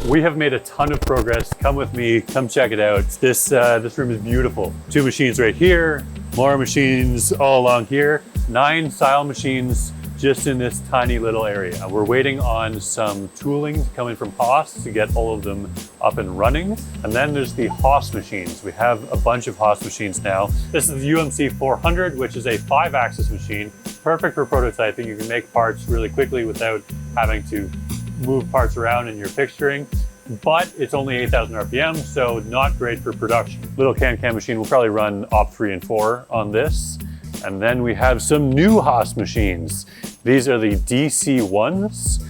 We have made a ton of progress. Come with me, come check it out. This room is beautiful. 2 machines right here, more machines all along here. 9 style machines just in this tiny little area. We're waiting on some tooling to come in from Haas to get all of them up and running. And then there's the Haas machines. We have a bunch of Haas machines now. This is the UMC 400, which is a 5-axis machine. Perfect for prototyping. You can make parts really quickly without having to move parts around in your fixturing. But it's only 8,000 RPM, so not great for production. Little can-can machine will probably run op 3 and 4 on this. And then we have some new Haas machines. These are the DC ones.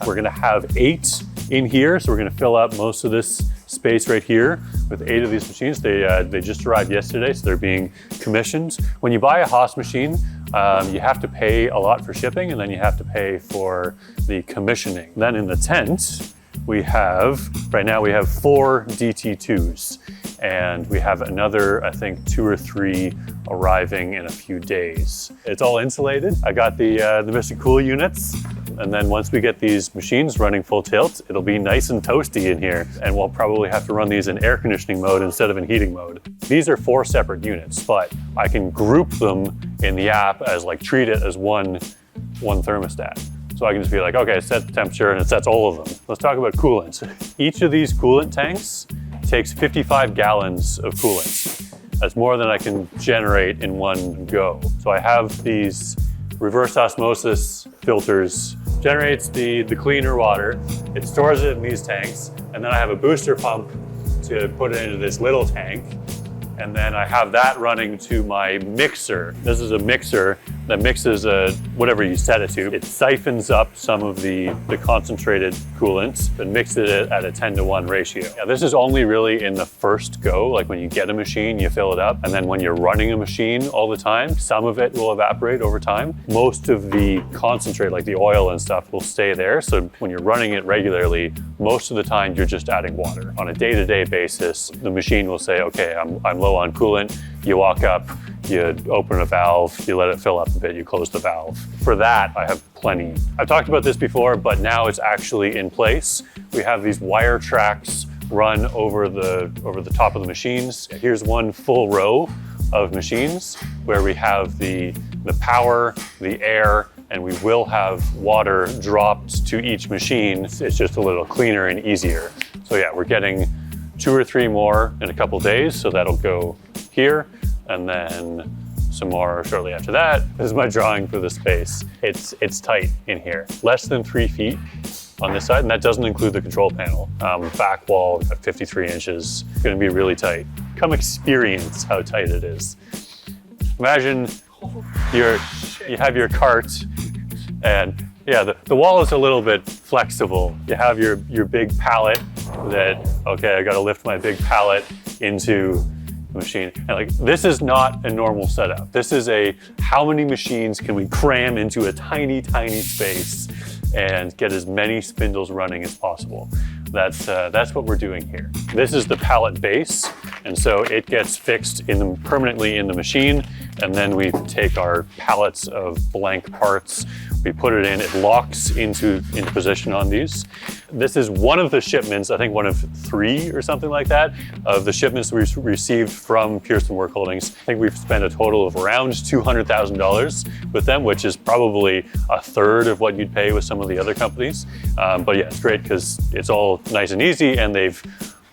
We're gonna have 8 in here, so we're gonna fill up most of this space right here with 8 of these machines. They just arrived yesterday, so they're being commissioned. When you buy a Haas machine, you have to pay a lot for shipping, and then you have to pay for the commissioning. Then in the tent, right now we have 4 DT2s, and we have another, I think, 2 or 3 arriving in a few days. It's all insulated. I got the Mr. Cool units, and then once we get these machines running full tilt, it'll be nice and toasty in here, and we'll probably have to run these in air conditioning mode instead of in heating mode. These are 4 separate units, but I can group them in the app as treat it as one thermostat. So I can just be like, okay, set the temperature, and it sets all of them. Let's talk about coolant. Each of these coolant tanks takes 55 gallons of coolant. That's more than I can generate in one go. So I have these reverse osmosis filters, generates the cleaner water, it stores it in these tanks, and then I have a booster pump to put it into this little tank. And then I have that running to my mixer. This is a mixer that mixes whatever you set it to. It siphons up some of the concentrated coolant and mixes it at a 10-to-1 ratio. Now, this is only really in the first go, like when you get a machine, you fill it up. And then when you're running a machine all the time, some of it will evaporate over time. Most of the concentrate, like the oil and stuff, will stay there. So when you're running it regularly, most of the time you're just adding water. On a day-to-day basis, the machine will say, okay, I'm low on coolant. You walk up, you open a valve, you let it fill up a bit, you close the valve. For that, I have plenty. I've talked about this before, but now it's actually in place. We have these wire tracks run over the top of the machines. Here's one full row of machines where we have the power, the air, and we will have water dropped to each machine. It's just a little cleaner and easier. So yeah, we're getting 2 or 3 more in a couple days, so that'll go here, and then some more shortly after that. This is my drawing for the space. It's tight in here, less than 3 feet on this side, and that doesn't include the control panel. Back wall at 53 inches, it's gonna be really tight. Come experience how tight it is. Imagine you have your cart, and yeah, the wall is a little bit flexible. You have your big pallet that, okay, I gotta lift my big pallet into the machine. And this is not a normal setup. This is how many machines can we cram into a tiny, tiny space and get as many spindles running as possible. That's what we're doing here. This is the pallet base, and so it gets fixed permanently in the machine, and then we take our pallets of blank parts, we put it in, it locks into position on these. This is one of the shipments, I think one of 3 or something like that, of the shipments we received from Pearson Work Holdings. I think we've spent a total of around $200,000 with them, which is probably a third of what you'd pay with some of the other companies. But yeah, it's great because it's all nice and easy, and they've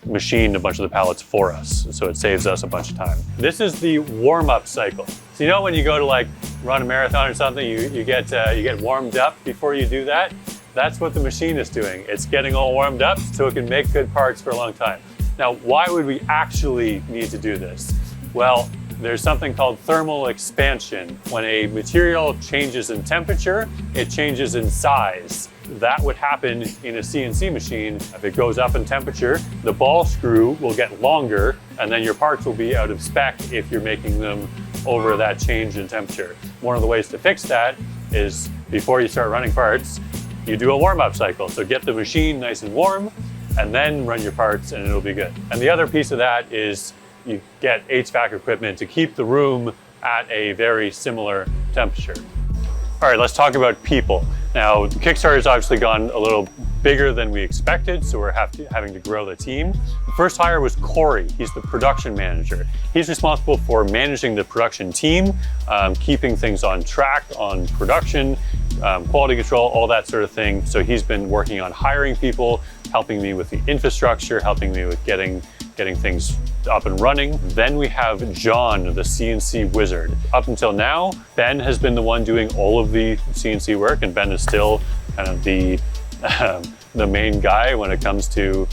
machined a bunch of the pallets for us, so it saves us a bunch of time. This is the warm-up cycle. So you know when you go to run a marathon or something, you get warmed up before you do that? That's what the machine is doing. It's getting all warmed up so it can make good parts for a long time. Now, why would we actually need to do this? Well, there's something called thermal expansion. When a material changes in temperature, it changes in size. That would happen in a CNC machine. If it goes up in temperature, the ball screw will get longer, and then your parts will be out of spec if you're making them over that change in temperature. One of the ways to fix that is before you start running parts, you do a warm-up cycle. So get the machine nice and warm, and then run your parts, and it'll be good. And the other piece of that is you get HVAC equipment to keep the room at a very similar temperature. All right, let's talk about people. Now, Kickstarter's obviously gone a little bigger than we expected, so we're having to grow the team. The first hire was Corey. He's the production manager. He's responsible for managing the production team, keeping things on track on production, quality control, all that sort of thing. So he's been working on hiring people, helping me with the infrastructure, helping me with getting things up and running. Then we have John, the CNC wizard. Up until now, Ben has been the one doing all of the CNC work, and Ben is still kind of the main guy when it comes to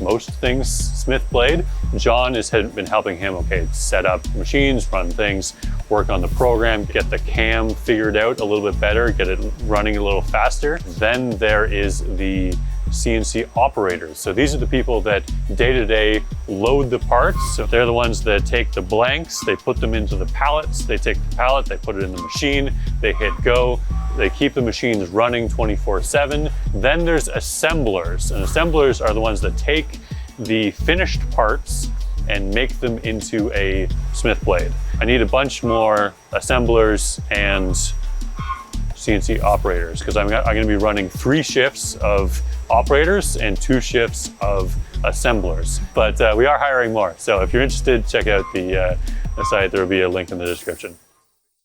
most things Smith blade. John has been helping him, set up machines, run things, work on the program, get the cam figured out a little bit better, get it running a little faster. Then there is the CNC operators. So these are the people that day to day load the parts. So they're the ones that take the blanks, they put them into the pallets, they take the pallet, they put it in the machine, they hit go, they keep the machines running 24/7. Then there's assemblers, and assemblers are the ones that take the finished parts and make them into a Smith blade. I need a bunch more assemblers and CNC operators, because I'm going to be running 3 shifts of operators and 2 shifts of assemblers. But we are hiring more. So if you're interested, check out the site. There will be a link in the description.